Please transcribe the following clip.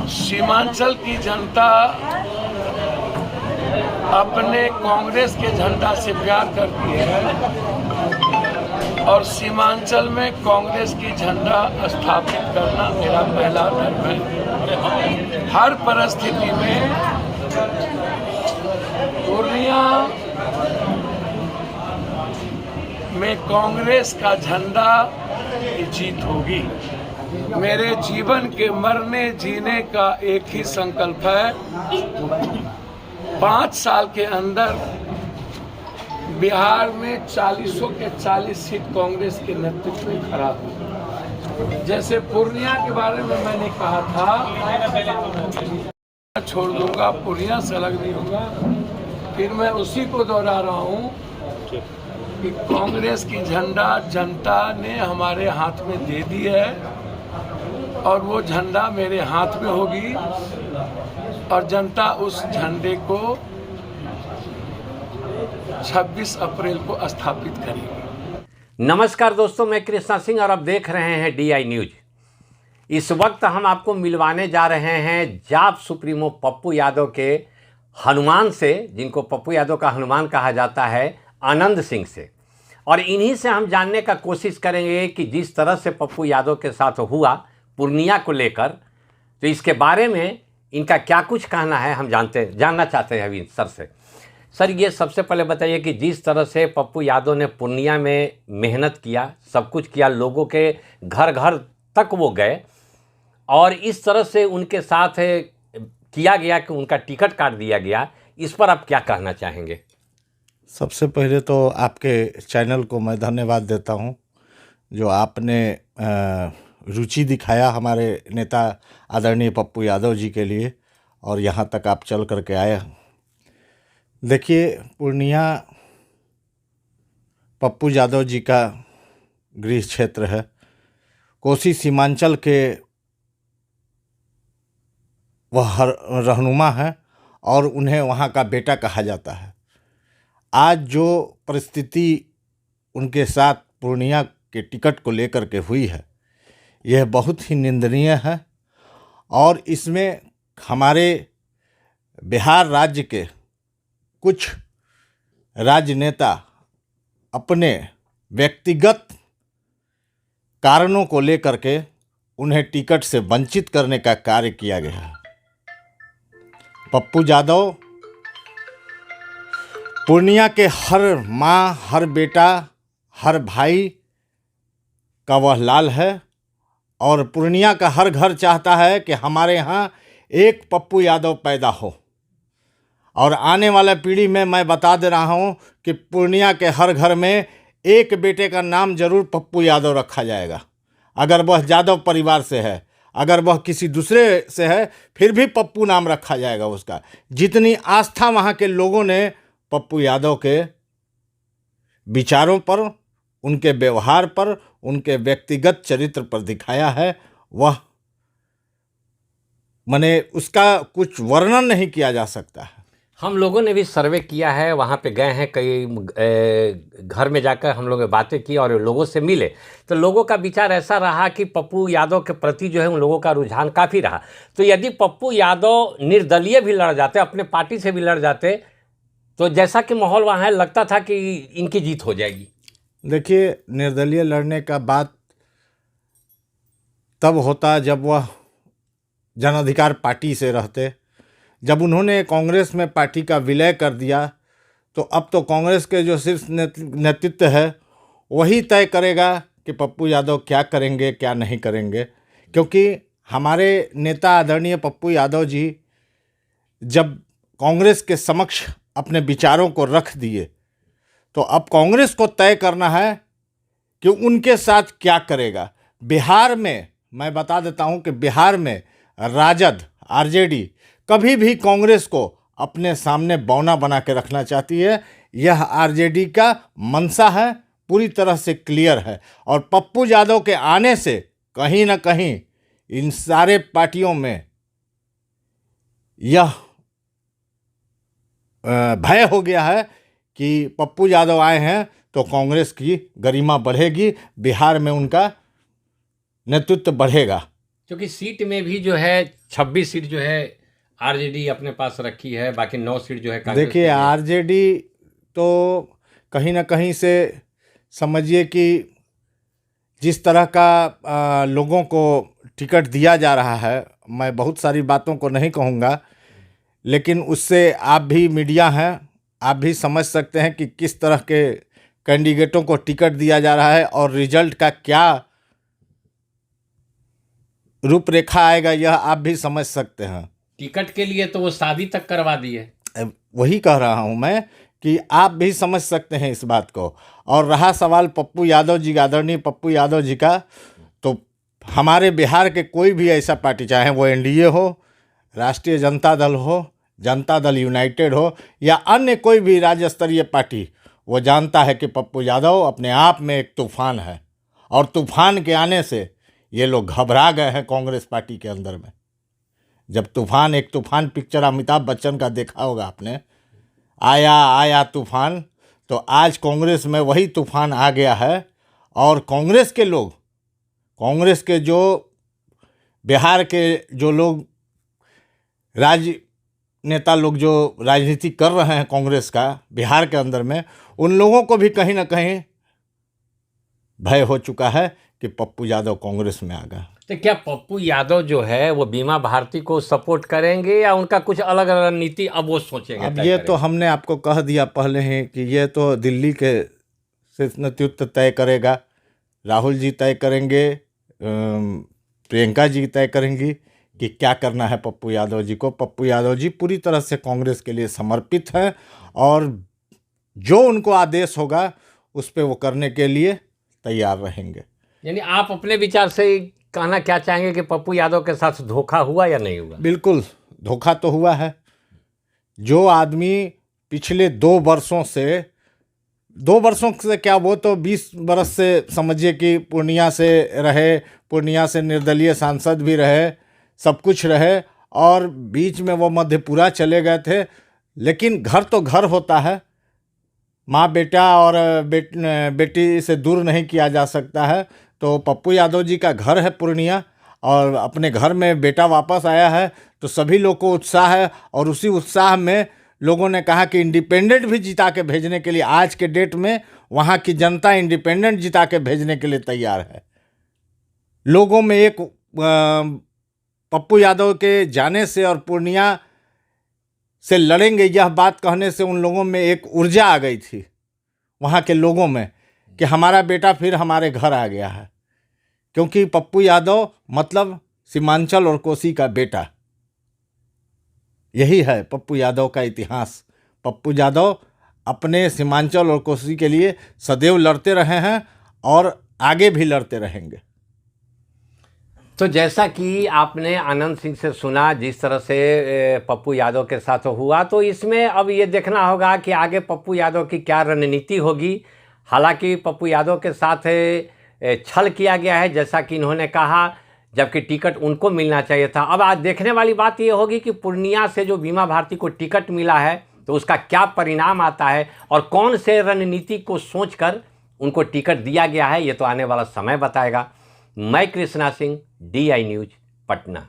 सीमांचल की जनता अपने कांग्रेस के झंडा से प्यार करती है और सीमांचल में कांग्रेस की झंडा स्थापित करना मेरा पहला धर्म है। हर परिस्थिति में पूर्णिया में कांग्रेस का झंडा की जीत होगी। मेरे जीवन के मरने जीने का एक ही संकल्प है, 5 साल के अंदर बिहार में 40 के 40 सीट कांग्रेस के नेतृत्व में खड़ा हो। जैसे पूर्णिया के बारे में मैंने कहा था, छोड़ दूंगा, पूर्णिया से अलग नहीं होगा। फिर मैं उसी को दोहरा रहा हूँ कि कांग्रेस की झंडा जनता ने हमारे हाथ में दे दी है और वो झंडा मेरे हाथ में होगी और जनता उस झंडे को 26 अप्रैल को स्थापित करेगी। नमस्कार दोस्तों, मैं कृष्णा सिंह और आप देख रहे हैं DI न्यूज। इस वक्त हम आपको मिलवाने जा रहे हैं जाप सुप्रीमो पप्पू यादव के हनुमान से, जिनको पप्पू यादव का हनुमान कहा जाता है, आनंद सिंह से। और इन्हीं से हम जानने का कोशिश करेंगे कि जिस तरह से पप्पू यादव के साथ हुआ पूर्णिया को लेकर, तो इसके बारे में इनका क्या कुछ कहना है हम जानना चाहते हैं अभी सर से। सर, ये सबसे पहले बताइए कि जिस तरह से पप्पू यादव ने पूर्णिया में मेहनत किया, सब कुछ किया, लोगों के घर घर तक वो गए और इस तरह से उनके साथ किया गया कि उनका टिकट काट दिया गया, इस पर आप क्या कहना चाहेंगे? सबसे पहले तो आपके चैनल को मैं धन्यवाद देता हूं, जो आपने रुचि दिखाया हमारे नेता आदरणीय पप्पू यादव जी के लिए और यहां तक आप चल करके आए। देखिए, पूर्णिया पप्पू यादव जी का गृह क्षेत्र है। कोसी सीमांचल के वह रहनुमा है और उन्हें वहाँ का बेटा कहा जाता है। आज जो परिस्थिति उनके साथ पूर्णिया के टिकट को लेकर के हुई है, यह बहुत ही निंदनीय है और इसमें हमारे बिहार राज्य के कुछ राजनेता अपने व्यक्तिगत कारणों को लेकर के उन्हें टिकट से वंचित करने का कार्य किया गया है। पप्पू यादव पूर्णिया के हर माँ, हर बेटा, हर भाई का वह लाल है और पूर्णिया का हर घर चाहता है कि हमारे यहाँ एक पप्पू यादव पैदा हो। और आने वाला पीढ़ी में मैं बता दे रहा हूँ कि पूर्णिया के हर घर में एक बेटे का नाम जरूर पप्पू यादव रखा जाएगा। अगर वह यादव परिवार से है, अगर वह किसी दूसरे से है, फिर भी पप्पू नाम रखा जाएगा उसका। जितनी आस्था वहाँ के लोगों ने पप्पू यादव के विचारों पर, उनके व्यवहार पर, उनके व्यक्तिगत चरित्र पर दिखाया है, वह माने उसका कुछ वर्णन नहीं किया जा सकता है। हम लोगों ने भी सर्वे किया है, वहाँ पे गए हैं, कई घर में जाकर हम लोगों ने बातें की और लोगों से मिले, तो लोगों का विचार ऐसा रहा कि पप्पू यादव के प्रति जो है उन लोगों का रुझान काफ़ी रहा। तो यदि पप्पू यादव निर्दलीय भी लड़ जाते, अपने पार्टी से भी लड़ जाते, तो जैसा कि माहौल वहाँ है, लगता था कि इनकी जीत हो जाएगी। देखिए, निर्दलीय लड़ने का बात तब होता जब वह जन अधिकार पार्टी से रहते। जब उन्होंने कांग्रेस में पार्टी का विलय कर दिया, तो अब तो कांग्रेस के जो शीर्ष नेतृत्व है वही तय करेगा कि पप्पू यादव क्या करेंगे, क्या नहीं करेंगे। क्योंकि हमारे नेता आदरणीय पप्पू यादव जी जब कांग्रेस के समक्ष अपने विचारों को रख दिए, तो अब कांग्रेस को तय करना है कि उनके साथ क्या करेगा। बिहार में मैं बता देता हूं कि बिहार में राजद, आरजेडी कभी भी कांग्रेस को अपने सामने बौना बना के रखना चाहती है। यह आरजेडी का मंशा है, पूरी तरह से क्लियर है। और पप्पू यादव के आने से कहीं ना कहीं इन सारे पार्टियों में यह भय हो गया है कि पप्पू यादव आए हैं तो कांग्रेस की गरिमा बढ़ेगी, बिहार में उनका नेतृत्व बढ़ेगा। क्योंकि सीट में भी जो है 26 सीट जो है आरजेडी अपने पास रखी है, बाकी 9 सीट जो है कांग्रेस देखिए, के लिए। आरजेडी तो कहीं ना कहीं से समझिए कि जिस तरह का लोगों को टिकट दिया जा रहा है, मैं बहुत सारी बातों को नहीं कहूँगा, लेकिन उससे आप भी मीडिया हैं, आप भी समझ सकते हैं कि किस तरह के कैंडिडेटों को टिकट दिया जा रहा है और रिजल्ट का क्या रूपरेखा आएगा, यह आप भी समझ सकते हैं। टिकट के लिए तो वो शादी तक करवा दी है। वही कह रहा हूं मैं कि आप भी समझ सकते हैं इस बात को। और रहा सवाल पप्पू यादव जी, आदरणीय पप्पू यादव जी का, तो हमारे बिहार के कोई भी ऐसा पार्टी, चाहे वो एनडीए हो, राष्ट्रीय जनता दल हो, जनता दल यूनाइटेड हो, या अन्य कोई भी राज्य स्तरीय पार्टी, वो जानता है कि पप्पू यादव अपने आप में एक तूफान है। और तूफान के आने से ये लोग घबरा गए हैं कांग्रेस पार्टी के अंदर में। जब तूफान, एक तूफान पिक्चर अमिताभ बच्चन का देखा होगा आपने, आया आया तूफान, तो आज कांग्रेस में वही तूफान आ गया है। और कांग्रेस के लोग, कांग्रेस के जो बिहार के जो लोग राजनेता लोग जो राजनीति कर रहे हैं कांग्रेस का बिहार के अंदर में, उन लोगों को भी कहीं ना कहीं भय हो चुका है कि पप्पू यादव कांग्रेस में आ गया। तो क्या पप्पू यादव जो है वो बीमा भारती को सपोर्ट करेंगे या उनका कुछ अलग रणनीति अब वो सोचेंगे? अब ये तो हमने आपको कह दिया पहले ही कि ये तो दिल्ली के शीर्ष नेतृत्व तय करेगा। राहुल जी तय करेंगे, प्रियंका जी तय करेंगी कि क्या करना है पप्पू यादव जी को। पप्पू यादव जी पूरी तरह से कांग्रेस के लिए समर्पित हैं और जो उनको आदेश होगा उस पर वो करने के लिए तैयार रहेंगे। यानी आप अपने विचार से कहना क्या चाहेंगे कि पप्पू यादव के साथ धोखा हुआ या नहीं हुआ? बिल्कुल धोखा तो हुआ है। जो आदमी पिछले 2 वर्षों से क्या, वो तो 20 बरस से समझिए कि पूर्णिया से रहे, पूर्णिया से निर्दलीय सांसद भी रहे, सब कुछ रहे, और बीच में वो मधेपुरा चले गए थे। लेकिन घर तो घर होता है, माँ बेटा और बेटी से दूर नहीं किया जा सकता है। तो पप्पू यादव जी का घर है पूर्णिया, और अपने घर में बेटा वापस आया है, तो सभी लोग को उत्साह है। और उसी उत्साह में लोगों ने कहा कि इंडिपेंडेंट भी जिता के भेजने के लिए, आज के डेट में वहाँ की जनता इंडिपेंडेंट जिता के भेजने के लिए तैयार है। लोगों में एक पप्पू यादव के जाने से और पूर्णिया से लड़ेंगे यह बात कहने से उन लोगों में एक ऊर्जा आ गई थी वहाँ के लोगों में कि हमारा बेटा फिर हमारे घर आ गया है। क्योंकि पप्पू यादव मतलब सीमांचल और कोसी का बेटा, यही है पप्पू यादव का इतिहास। पप्पू यादव अपने सीमांचल और कोसी के लिए सदैव लड़ते रहे हैं और आगे भी लड़ते रहेंगे। तो जैसा कि आपने आनंद सिंह से सुना जिस तरह से पप्पू यादव के साथ हुआ, तो इसमें अब ये देखना होगा कि आगे पप्पू यादव की क्या रणनीति होगी। हालांकि पप्पू यादव के साथ छल किया गया है जैसा कि इन्होंने कहा, जबकि टिकट उनको मिलना चाहिए था। अब आज देखने वाली बात ये होगी कि पूर्णिया से जो बीमा भारती को टिकट मिला है तो उसका क्या परिणाम आता है और कौन से रणनीति को सोचकर उनको टिकट दिया गया है, ये तो आने वाला समय बताएगा। मैं कृष्णा सिंह, DI न्यूज़, पटना।